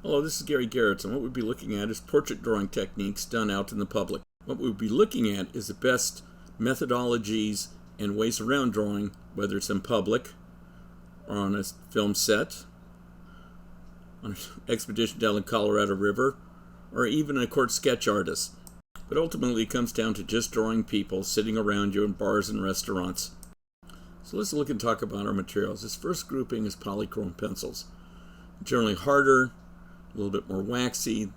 Hello, this is Gary Geraths, and what we'll be looking at is portrait drawing techniques done out in the public. What we'll be looking at is the best methodologies and ways around drawing, whether it's in public, or on a film set, on an expedition down the Colorado River, or even a court sketch artist. But ultimately it comes down to just drawing people sitting around you in bars and restaurants. So let's look and talk about our materials. This first grouping is polychrome pencils. Generally harder, a little bit more waxy,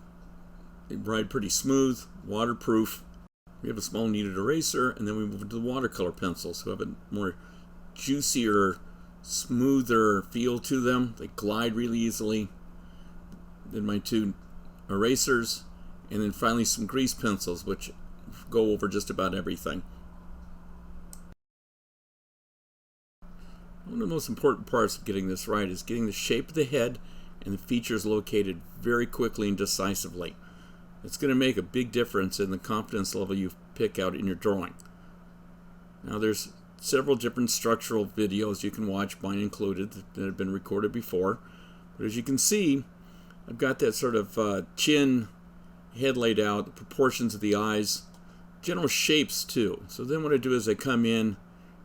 they ride pretty smooth, waterproof. We have a small kneaded eraser, and then we move to the watercolor pencils, who have a more juicier, smoother feel to them. They glide really easily. Then my two erasers, and then finally some grease pencils, which go over just about everything. One of the most important parts of getting this right is getting the shape of the head and the features located very quickly and decisively. It's going to make a big difference in the confidence level you pick out in your drawing. Now there's several different structural videos you can watch, mine included, that have been recorded before. But as you can see, I've got that sort of chin, head laid out, the proportions of the eyes, general shapes too. So then what I do is I come in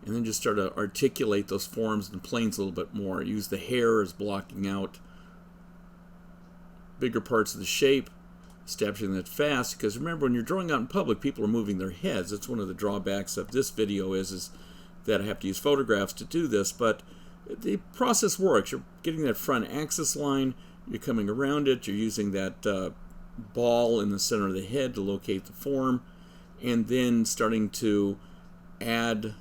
and then just start to articulate those forms and planes a little bit more. Use the hair as blocking out bigger parts of the shape, establishing that fast, because remember, when you're drawing out in public, people are moving their heads. That's one of the drawbacks of this video is that I have to use photographs to do this, but the process works. You're getting that front axis line, you're coming around it, you're using that ball in the center of the head to locate the form, and then starting to add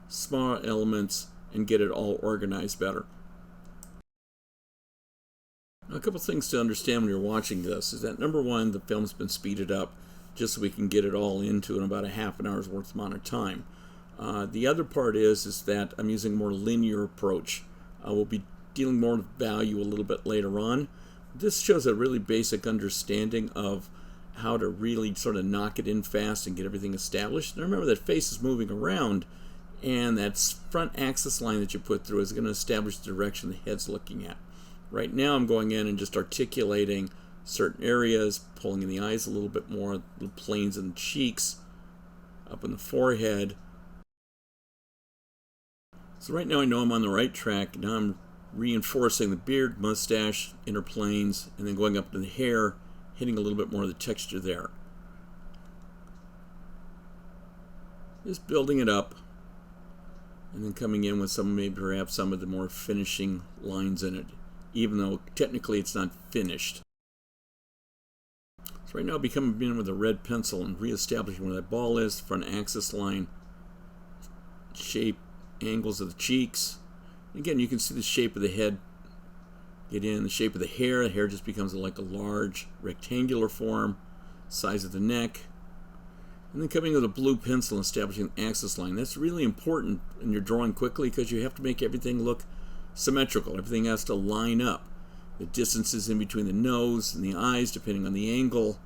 small elements and get it all organized better. Now, a couple things to understand when you're watching this is that, number one, the film's been speeded up just so we can get it all into in about a half an hour's worth amount of time. The other part is that I'm using a more linear approach. We'll be dealing more with value a little bit later on. This shows a really basic understanding of how to really sort of knock it in fast and get everything established. Now remember that face is moving around, and that front axis line that you put through is going to establish the direction the head's looking at. Right now I'm going in and just articulating certain areas, pulling in the eyes a little bit more, the planes in the cheeks, up in the forehead. So right now I know I'm on the right track. Now I'm reinforcing the beard, mustache, inner planes, and then going up to the hair, hitting a little bit more of the texture there. Just building it up, and then coming in with maybe perhaps some of the more finishing lines in it, even though technically it's not finished. So right now I'm coming in with a red pencil and reestablishing where that ball is, front axis line, shape, angles of the cheeks. Again, you can see the shape of the head get in, the shape of the hair. The hair just becomes like a large rectangular form, size of the neck. And then coming with a blue pencil and establishing an axis line. That's really important when you're drawing quickly because you have to make everything look symmetrical. Everything has to line up. The distances in between the nose and the eyes, depending on the angle.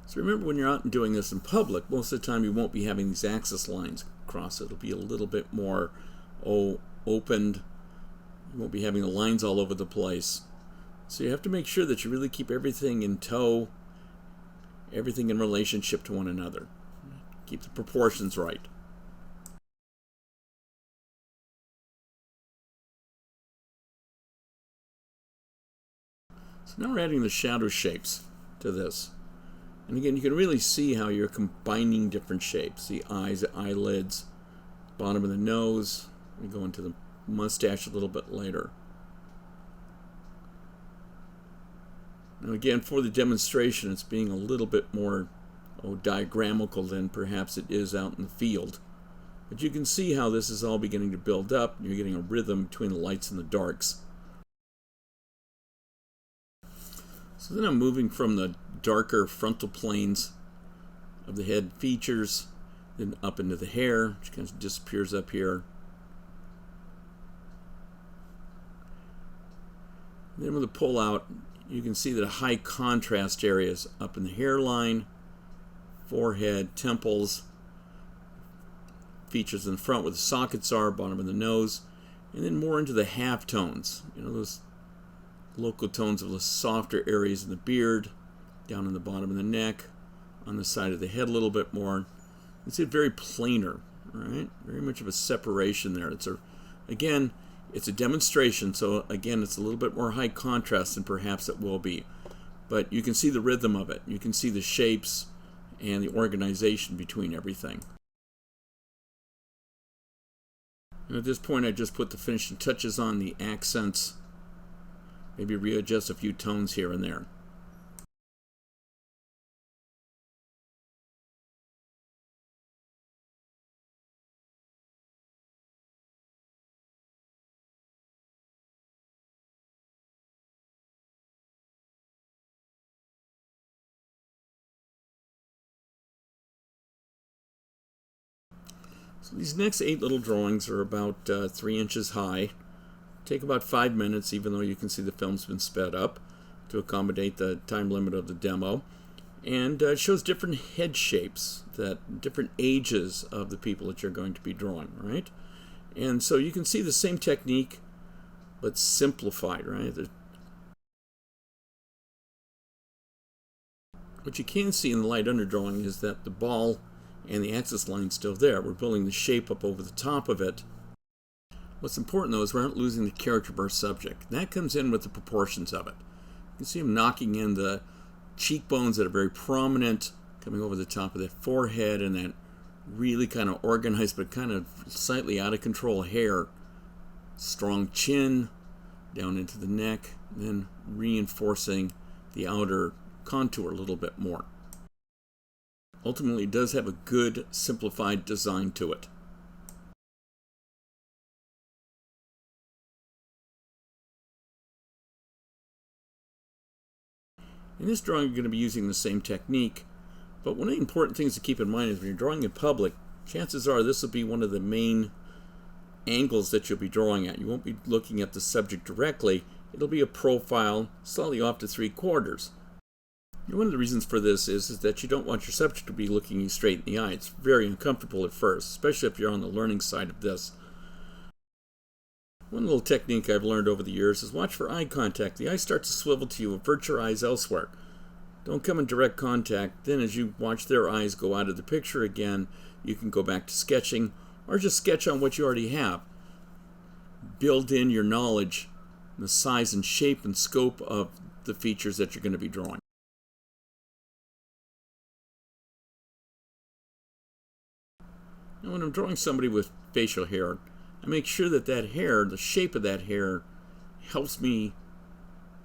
So remember, when you're out and doing this in public, most of the time you won't be having these axis lines across it. It'll be a little bit more opened. You won't be having the lines all over the place. So you have to make sure that you really keep everything in tow, everything in relationship to one another. Keep the proportions right. So now we're adding the shadow shapes to this. And again, you can really see how you're combining different shapes. The eyes, the eyelids, bottom of the nose. We go into the mustache a little bit later. Now again, for the demonstration, it's being a little bit more diagramical than perhaps it is out in the field. But you can see how this is all beginning to build up. You're getting a rhythm between the lights and the darks. So then I'm moving from the darker frontal planes of the head features, then up into the hair, which kind of disappears up here. And then with the pull out, you can see that high contrast areas up in the hairline, forehead, temples, features in the front where the sockets are, bottom of the nose, and then more into the half tones. You know, those local tones of the softer areas in the beard, down in the bottom of the neck, on the side of the head a little bit more. It's very plainer, right? Very much of a separation there. Again, it's a demonstration, so again, it's a little bit more high contrast than perhaps it will be. But you can see the rhythm of it. You can see the shapes and the organization between everything. And at this point, I just put the finishing touches on the accents, maybe readjust a few tones here and there. So these next 8 little drawings are about 3 inches high. Take about 5 minutes, even though you can see the film's been sped up to accommodate the time limit of the demo. And it shows different head shapes, different ages of the people that you're going to be drawing, right? And so you can see the same technique, but simplified, right? What you can see in the light underdrawing is that the ball and the axis line still there. We're building the shape up over the top of it. What's important though is we aren't losing the character of our subject. That comes in with the proportions of it. You can see him knocking in the cheekbones that are very prominent, coming over the top of that forehead, and that really kind of organized but kind of slightly out of control hair. Strong chin down into the neck, and then reinforcing the outer contour a little bit more. Ultimately, it does have a good, simplified design to it. In this drawing, you're going to be using the same technique, but one of the important things to keep in mind is when you're drawing in public, chances are this will be one of the main angles that you'll be drawing at. You won't be looking at the subject directly. It'll be a profile slightly off to 3/4. And one of the reasons for this is that you don't want your subject to be looking you straight in the eye. It's very uncomfortable at first, especially if you're on the learning side of this. One little technique I've learned over the years is watch for eye contact. The eye starts to swivel to you, avert your eyes elsewhere. Don't come in direct contact. Then as you watch their eyes go out of the picture again, you can go back to sketching or just sketch on what you already have. Build in your knowledge, the size and shape and scope of the features that you're going to be drawing. Now when I'm drawing somebody with facial hair, I make sure that that hair, the shape of that hair, helps me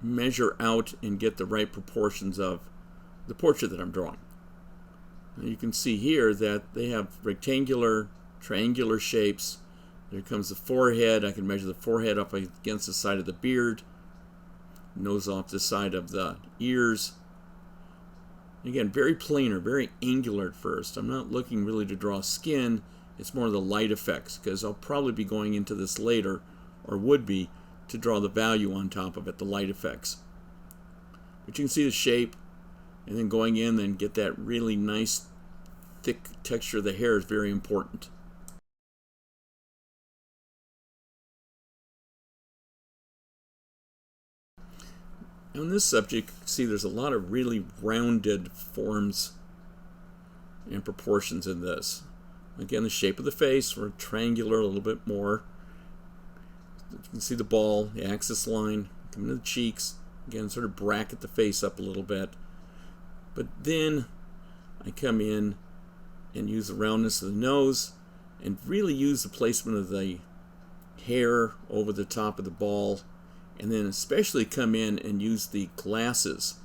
measure out and get the right proportions of the portrait that I'm drawing. And you can see here that they have rectangular, triangular shapes. There comes the forehead. I can measure the forehead up against the side of the beard, nose off the side of the ears. Again, very planar, very angular at first. I'm not looking really to draw skin. It's more the light effects, because I'll probably be going into this later, or would be, to draw the value on top of it, the light effects. But you can see the shape, and then going in and get that really nice, thick texture of the hair is very important. On this subject, you can see there's a lot of really rounded forms and proportions in this. Again, the shape of the face, we're triangular a little bit more. You can see the ball, the axis line, coming to the cheeks. Again, sort of bracket the face up a little bit. But then I come in and use the roundness of the nose and really use the placement of the hair over the top of the ball. And then especially come in and use the glasses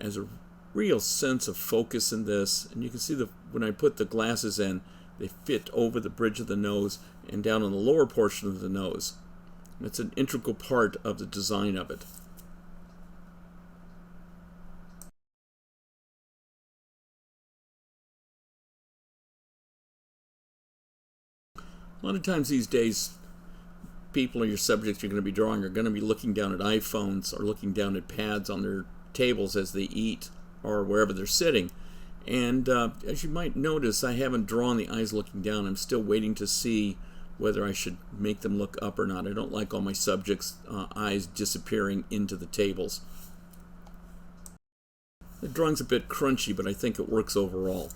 as a real sense of focus in this. And you can see when I put the glasses in, they fit over the bridge of the nose and down on the lower portion of the nose. It's an integral part of the design of it. A lot of times these days, people or your subjects you're going to be drawing are going to be looking down at iPhones or looking down at pads on their tables as they eat or wherever they're sitting. And as you might notice, I haven't drawn the eyes looking down. I'm still waiting to see whether I should make them look up or not. I don't like all my subjects' eyes disappearing into the tables. The drawing's a bit crunchy, but I think it works overall.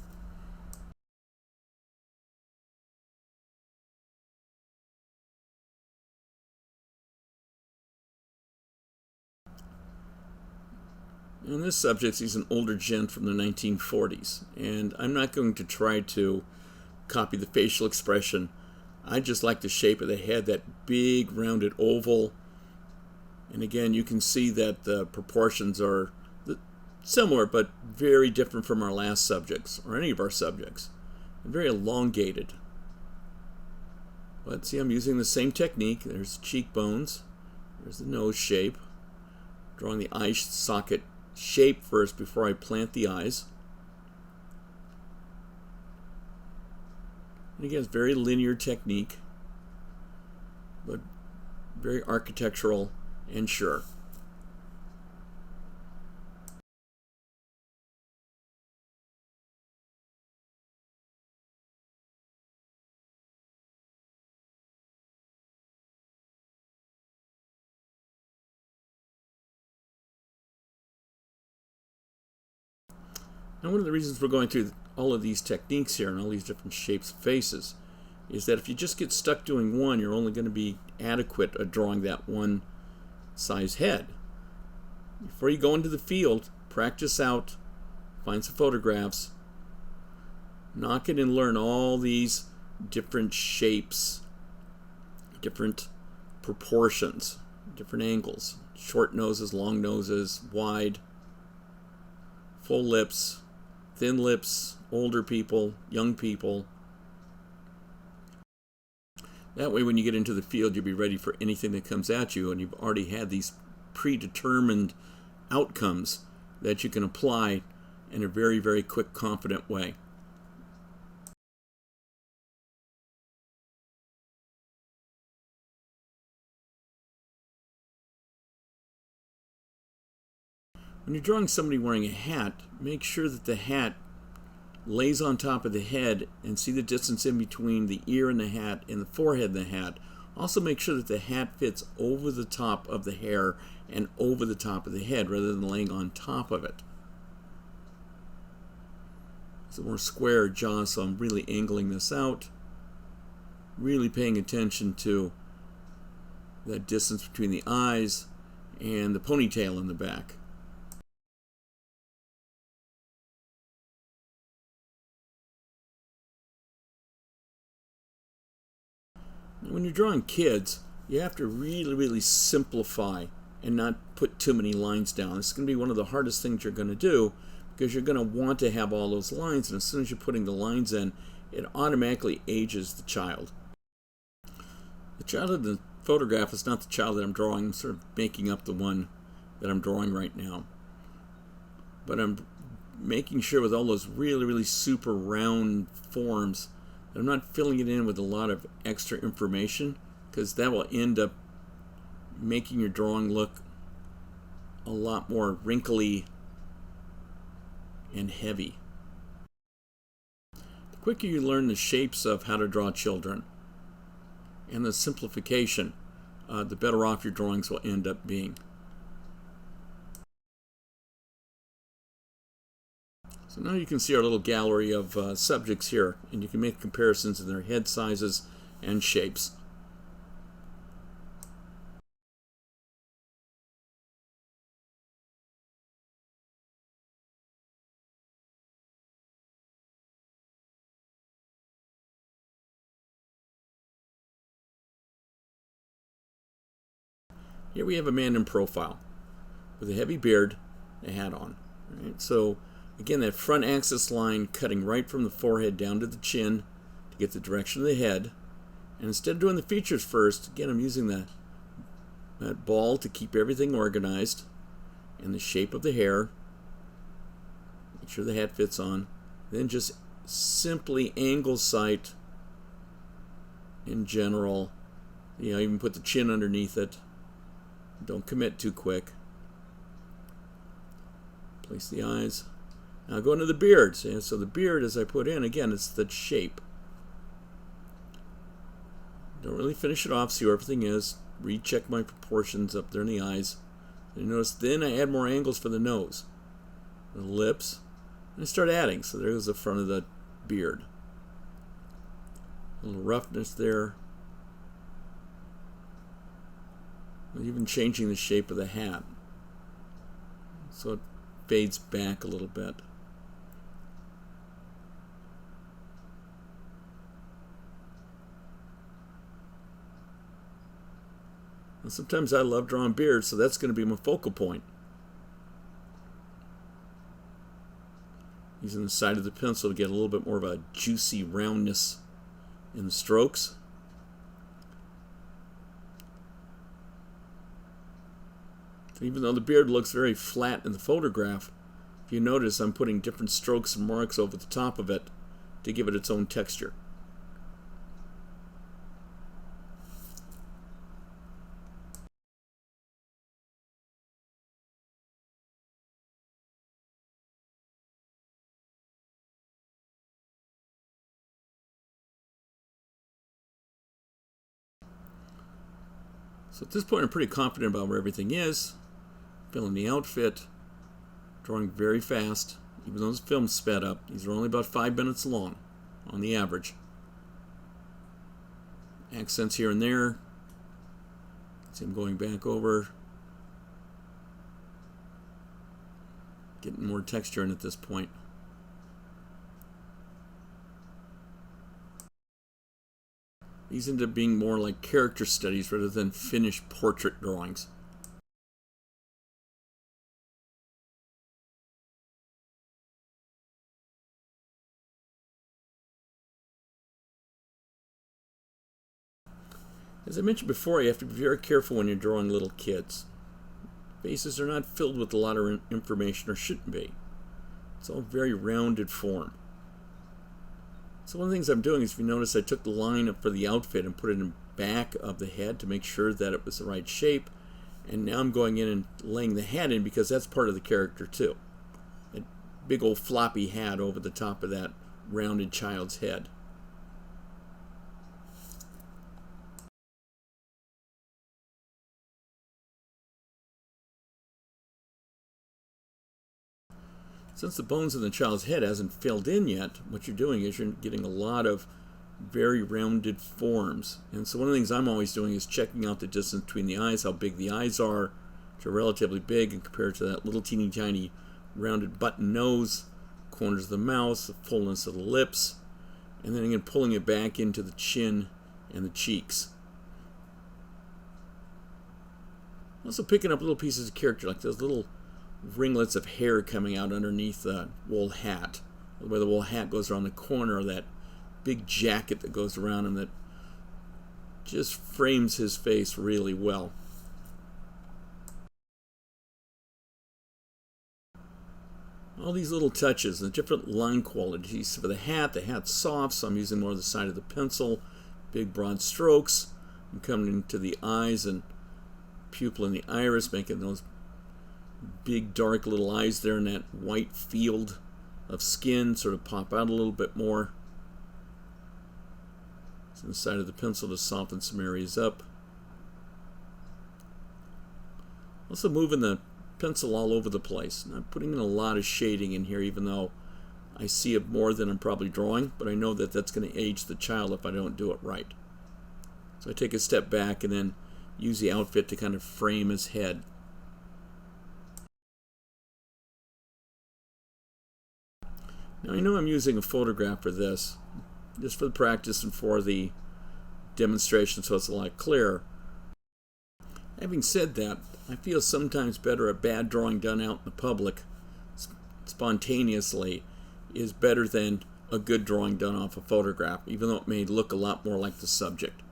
And this subject, he's an older gent from the 1940s, and I'm not going to try to copy the facial expression. I just like the shape of the head, that big rounded oval. And again, you can see that the proportions are similar, but very different from our last subjects, or any of our subjects. They're very elongated. But see, I'm using the same technique. There's cheekbones. There's the nose shape. Drawing the eye socket shape first before I plant the eyes. And again, it's very linear technique, but very architectural and sure. And one of the reasons we're going through all of these techniques here and all these different shapes of faces is that if you just get stuck doing one, you're only going to be adequate at drawing that one size head. Before you go into the field, practice out, find some photographs, knock it and learn all these different shapes, different proportions, different angles, short noses, long noses, wide, full lips, thin lips, older people, young people. That way when you get into the field, you'll be ready for anything that comes at you, and you've already had these predetermined outcomes that you can apply in a very, very quick, confident way. When you're drawing somebody wearing a hat, make sure that the hat lays on top of the head, and see the distance in between the ear and the hat and the forehead and the hat. Also make sure that the hat fits over the top of the hair and over the top of the head rather than laying on top of it. It's a more square jaw, so I'm really angling this out, really paying attention to that distance between the eyes and the ponytail in the back. When you're drawing kids, you have to really, really simplify and not put too many lines down. This is going to be one of the hardest things you're going to do, because you're going to want to have all those lines, and as soon as you're putting the lines in, it automatically ages the child. The child in the photograph is not the child that I'm drawing. I'm sort of making up the one that I'm drawing right now. But I'm making sure with all those really, really super round forms, I'm not filling it in with a lot of extra information, because that will end up making your drawing look a lot more wrinkly and heavy. The quicker you learn the shapes of how to draw children and the simplification, the better off your drawings will end up being. So now you can see our little gallery of subjects here, and you can make comparisons in their head sizes and shapes. Here we have a man in profile with a heavy beard, a hat on. Right? So again, that front axis line cutting right from the forehead down to the chin to get the direction of the head. And instead of doing the features first, again, I'm using that ball to keep everything organized, and the shape of the hair. Make sure the hat fits on. Then just simply angle sight in general. Even put the chin underneath it. Don't commit too quick. Place the eyes. Now go into the beard. So the beard, as I put in, again, it's the shape. Don't really finish it off, see where everything is. Recheck my proportions up there in the eyes. And you notice then I add more angles for the nose, the lips, and I start adding. So there's the front of the beard. A little roughness there. Even changing the shape of the hat, so it fades back a little bit. And sometimes I love drawing beards, so that's going to be my focal point. Using the side of the pencil to get a little bit more of a juicy roundness in the strokes. Even though the beard looks very flat in the photograph, if you notice I'm putting different strokes and marks over the top of it to give it its own texture. So at this point I'm pretty confident about where everything is. Filling the outfit, drawing very fast, even though the film's sped up. These are only about 5 minutes long on the average. Accents here and there. See him going back over. Getting more texture in at this point. These end up being more like character studies rather than finished portrait drawings. As I mentioned before, you have to be very careful when you're drawing little kids. Faces are not filled with a lot of information, or shouldn't be. It's all very rounded form. So one of the things I'm doing is, if you notice, I took the line up for the outfit and put it in back of the head to make sure that it was the right shape. And now I'm going in and laying the hat in because that's part of the character too. A big old floppy hat over the top of that rounded child's head. Since the bones in the child's head hasn't filled in yet, what you're doing is you're getting a lot of very rounded forms. And so one of the things I'm always doing is checking out the distance between the eyes, how big the eyes are, which are relatively big, and compared to that little teeny tiny rounded button nose, corners of the mouth, the fullness of the lips, and then again pulling it back into the chin and the cheeks. Also picking up little pieces of character, like those little ringlets of hair coming out underneath the wool hat, where the wool hat goes around the corner of that big jacket that goes around him that just frames his face really well. All these little touches, the different line qualities for the hat's soft, so I'm using more of the side of the pencil, big broad strokes. I'm coming into the eyes and pupil in the iris, making those big dark little eyes there in that white field of skin sort of pop out a little bit more. So the side of the pencil to soften some areas up. Also moving the pencil all over the place. And I'm putting in a lot of shading in here, even though I see it more than I'm probably drawing, but I know that that's going to age the child if I don't do it right. So I take a step back and then use the outfit to kind of frame his head. Now I know I'm using a photograph for this, just for the practice and for the demonstration, so it's a lot clearer. Having said that, I feel sometimes better a bad drawing done out in the public spontaneously is better than a good drawing done off a photograph, even though it may look a lot more like the subject.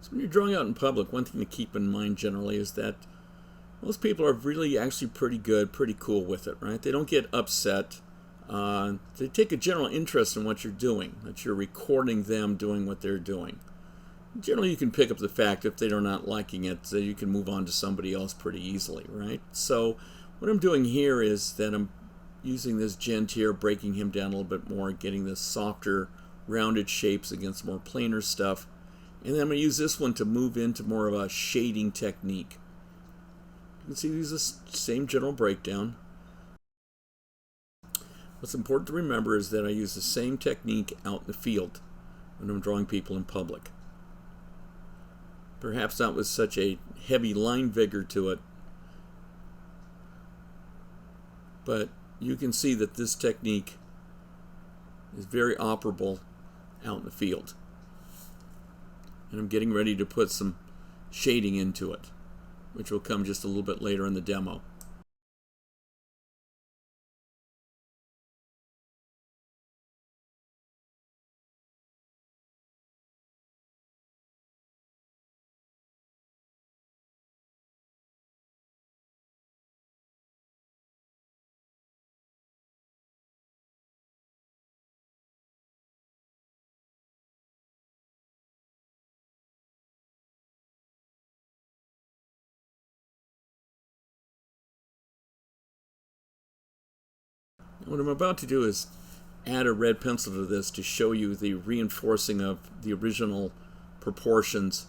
So when you're drawing out in public, one thing to keep in mind generally is that most people are really actually pretty good, pretty cool with it, right? They don't get upset. They take a general interest in what you're doing, that you're recording them doing what they're doing. Generally you can pick up the fact if they're not liking it, that you can move on to somebody else pretty easily, right? So what I'm doing here is that I'm using this gent here, breaking him down a little bit more, getting the softer rounded shapes against more planar stuff. And then I'm going to use this one to move into more of a shading technique. You can see these are the same general breakdown. What's important to remember is that I use the same technique out in the field when I'm drawing people in public. Perhaps not with such a heavy line vigor to it, but you can see that this technique is very operable out in the field. And I'm getting ready to put some shading into it, which will come just a little bit later in the demo. What I'm about to do is add a red pencil to this to show you the reinforcing of the original proportions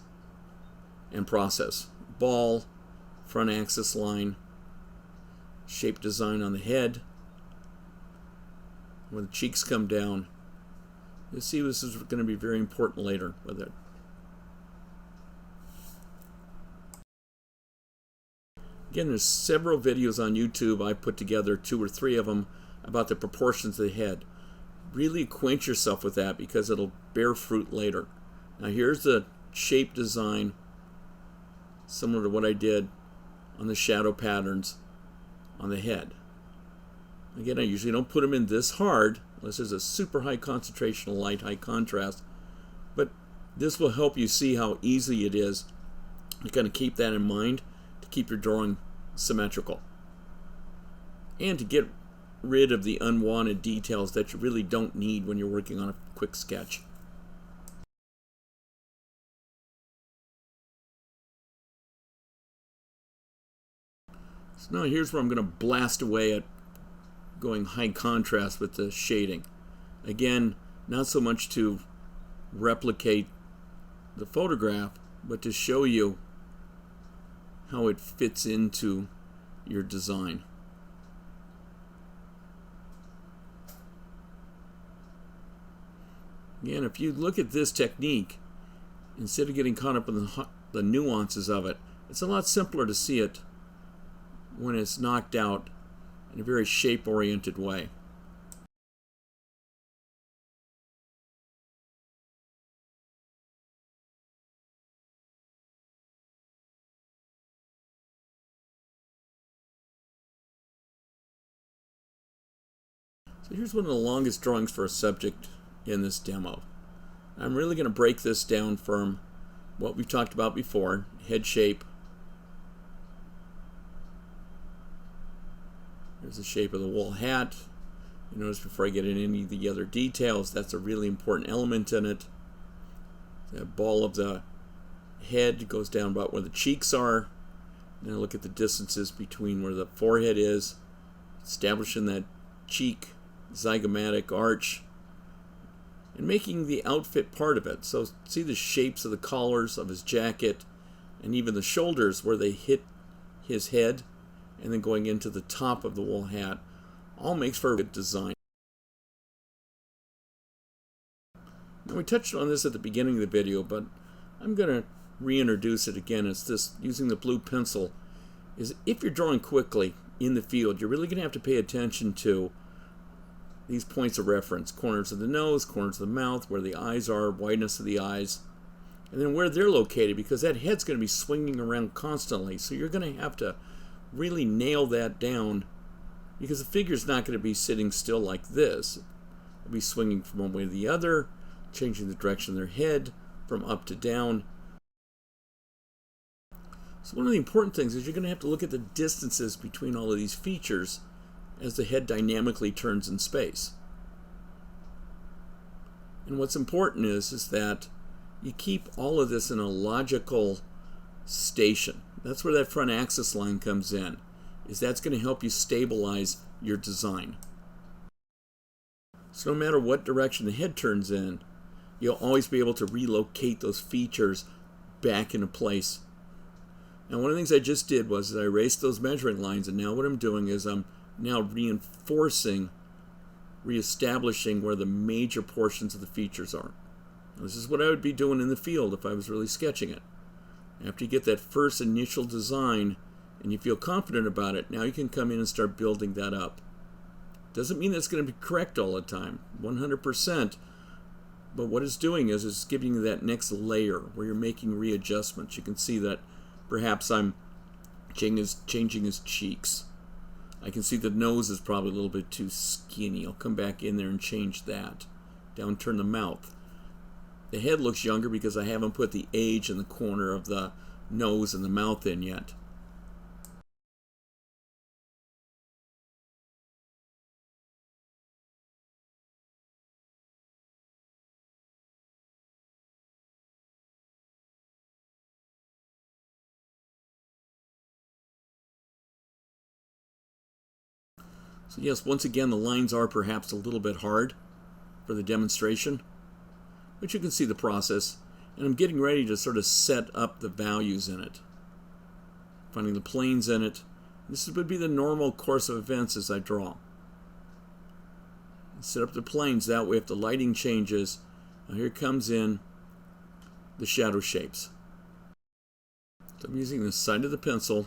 and process. Ball, front axis line, shape design on the head. When the cheeks come down, you'll see this is going to be very important later with it. Again, there's several videos on YouTube. I put together 2 or 3 of them about the proportions of the head. Really acquaint yourself with that because it'll bear fruit later. Now here's the shape design, similar to what I did on the shadow patterns on the head. Again, I usually don't put them in this hard unless there's a super high concentration of light, high contrast, but this will help you see how easy it is to kind of keep that in mind, to keep your drawing symmetrical, and to get rid of the unwanted details that you really don't need when you're working on a quick sketch. So now here's where I'm going to blast away at going high contrast with the shading. Again, not so much to replicate the photograph, but to show you how it fits into your design. Again, if you look at this technique, instead of getting caught up in the nuances of it, it's a lot simpler to see it when it's knocked out in a very shape-oriented way. So here's one of the longest drawings for a subject in this demo. I'm really going to break this down from what we've talked about before, head shape. There's the shape of the wool hat. You notice before I get into any of the other details, that's a really important element in it. The ball of the head goes down about where the cheeks are. Then I look at the distances between where the forehead is, establishing that cheek zygomatic arch, and making the outfit part of it. So see the shapes of the collars of his jacket and even the shoulders where they hit his head, and then going into the top of the wool hat, all makes for a good design. Now we touched on this at the beginning of the video, but I'm going to reintroduce it again. It's this, using the blue pencil, is if you're drawing quickly in the field, you're really going to have to pay attention to these points of reference: corners of the nose, corners of the mouth, where the eyes are, wideness of the eyes, and then where they're located, because that head's going to be swinging around constantly. So you're going to have to really nail that down, because the figure's not going to be sitting still like this. It'll be swinging from one way to the other, changing the direction of their head from up to down. So one of the important things is you're going to have to look at the distances between all of these features as the head dynamically turns in space. And what's important is that you keep all of this in a logical station. That's where that front axis line comes in, is that's going to help you stabilize your design. So no matter what direction the head turns in, you'll always be able to relocate those features back into place. Now, one of the things I just did was I erased those measuring lines, and now what I'm doing is I'm now reinforcing, reestablishing where the major portions of the features are. Now, this is what I would be doing in the field if I was really sketching it. After you get that first initial design and you feel confident about it, now you can come in and start building that up. Doesn't mean that's going to be correct all the time, 100%, but what it's doing is it's giving you that next layer where you're making readjustments. You can see that perhaps I'm changing his cheeks. I can see the nose is probably a little bit too skinny. I'll come back in there and change that. Downturn the mouth. The head looks younger because I haven't put the age in the corner of the nose and the mouth in yet. So yes, once again, the lines are perhaps a little bit hard for the demonstration, but you can see the process, and I'm getting ready to sort of set up the values in it. Finding the planes in it. This would be the normal course of events as I draw. Set up the planes, that way if the lighting changes, now here comes in the shadow shapes. So I'm using the side of the pencil,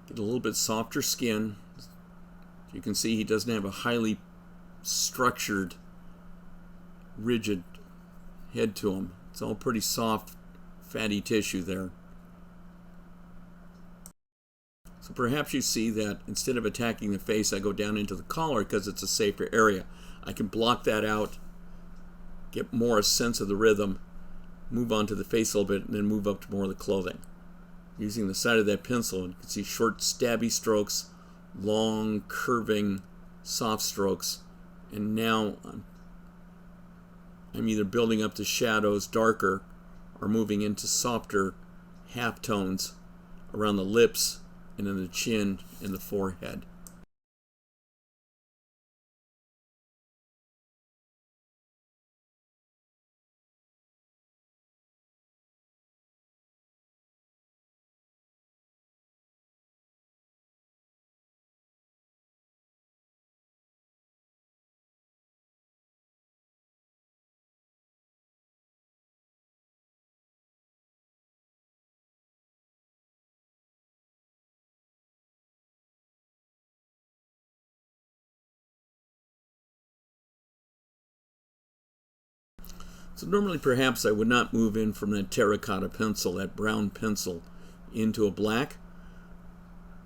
get a little bit softer skin. You can see he doesn't have a highly structured, rigid head to him. It's all pretty soft, fatty tissue there. So perhaps you see that instead of attacking the face, I go down into the collar because it's a safer area. I can block that out, get more a sense of the rhythm, move on to the face a little bit, and then move up to more of the clothing. Using the side of that pencil, you can see short stabby strokes, long curving soft strokes, and now I'm either building up the shadows darker or moving into softer half tones around the lips and then the chin and the forehead. So normally perhaps I would not move in from that terracotta pencil, that brown pencil, into a black.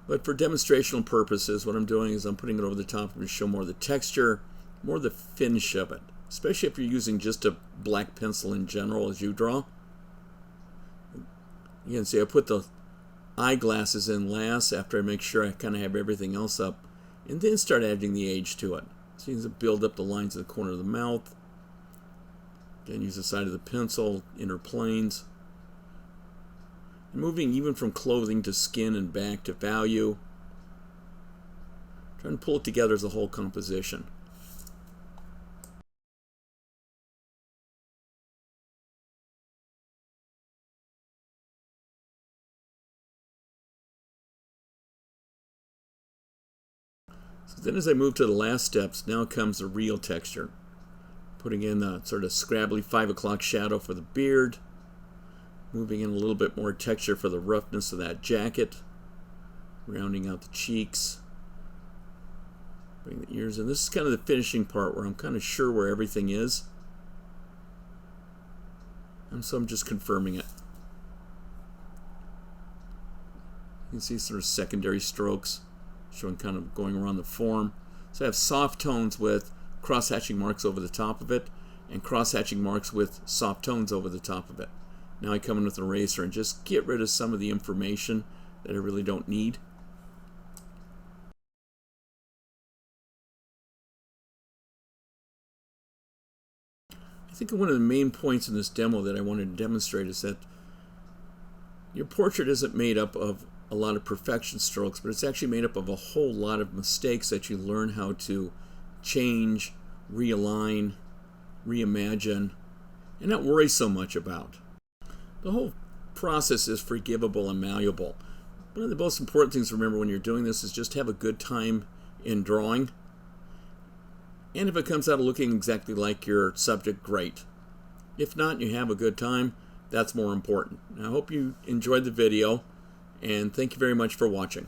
But for demonstrational purposes, what I'm doing is I'm putting it over the top to show more of the texture, more of the finish of it. Especially if you're using just a black pencil in general as you draw. You can see I put the eyeglasses in last after I make sure I kind of have everything else up. And then start adding the age to it. So you can build up the lines of the corner of the mouth. Again, use the side of the pencil, inner planes. Moving even from clothing to skin and back to value. Trying to pull it together as a whole composition. So then as I move to the last steps, now comes the real texture. Putting in the sort of scrabbly 5 o'clock shadow for the beard. Moving in a little bit more texture for the roughness of that jacket. Rounding out the cheeks. Bring the ears in. This is kind of the finishing part where I'm kind of sure where everything is. And so I'm just confirming it. You can see sort of secondary strokes showing kind of going around the form. So I have soft tones with cross-hatching marks over the top of it and cross-hatching marks with soft tones over the top of it. Now I come in with an eraser and just get rid of some of the information that I really don't need. I think one of the main points in this demo that I wanted to demonstrate is that your portrait isn't made up of a lot of perfection strokes, but it's actually made up of a whole lot of mistakes that you learn how to change, realign, reimagine, and not worry so much about. The whole process is forgivable and malleable. One of the most important things to remember when you're doing this is just have a good time in drawing. And if it comes out looking exactly like your subject, great. If not, and you have a good time, that's more important. I hope you enjoyed the video, and thank you very much for watching.